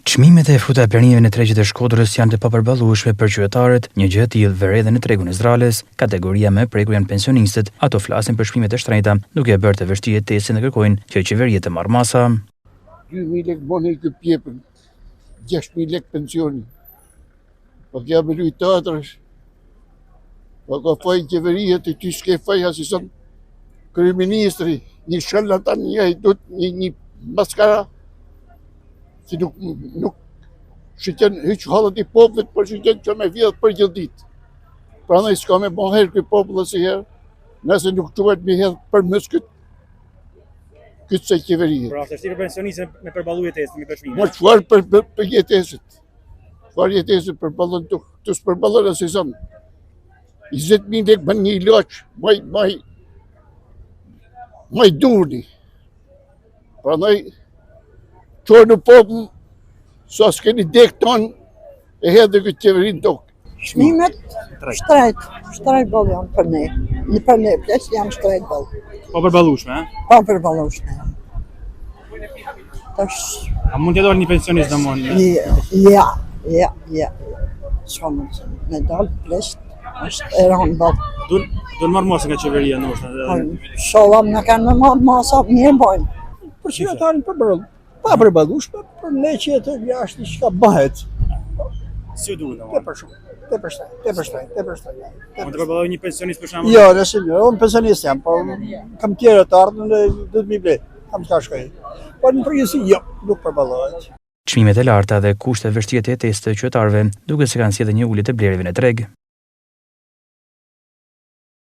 Çmimet e fruta e pernieve në tregjet e Shkodrës janë të papërballueshme për qytetarët. Një gjë e tillë vëre edhe në tregun e Zrales. Kategoria më e prekur janë pensionistët. Ato flasin për çmimet e shtrenjta, duke e bërë të vështirë jetesën dhe kërkojnë që qeveria të marrë masa. 2.000 lekë boni këtë pjepën, 6.000 lekë pensioni. Po kja me lujtë teatrës, po ka fajnë qeveria të ty s'ke fajnë asison kryeministri, një shëllatan, një hajdut, një maskara, që nuk shqyqen hyq halët i popullit, për shqyqen që me vjedhë për gjithë ditë. Pra në i s'ka me bon herë këj popullë si herë, nëse nuk quhet me hedhë për mësë këtë se qeveria. Pra, është për pensionistën me përballu jetesën, me përshmime. Ma qëfar për jetesit? Qëfar jetesit përballon të s'përballon asë i zonë? 20.000 lekë bën një ilaq, maj durni. Pra nëj, qërë në popull, sa s'keni dek tonë, e hedhe këtë qeverin tokë. Çmimet shtrejt bëllë janë për ne. Në për ne ples janë shtrejt bëllë. Po përballueshme, ha? Pa përballueshme. A mund të dalë një pensionist në mund? Ja. S'ka mund të me dalë ples, është e rënë bëllë. Do në marrë masa nga qeveria në është? Sholam në kanë me marrë masa, mirë bojnë. Për qytetarin përballueshme. Pa përballueshme, për ne që jetë jashtë që ka bëhet. Si u duhet në mund? Tepërshtaj. Mund të përballoj një pensionist për shembull? Jo, nëse unë pensionist jam, po kam tjerë të ardhën dhe do të mi ble. Kam s'ka shkoj. Po në përgjithësi, jo, nuk përballohet. Çmimet e larta dhe kushtet vështirë të jetesës të qytetarëve, duke se kanë sjellë një ulje të blerjeve në treg.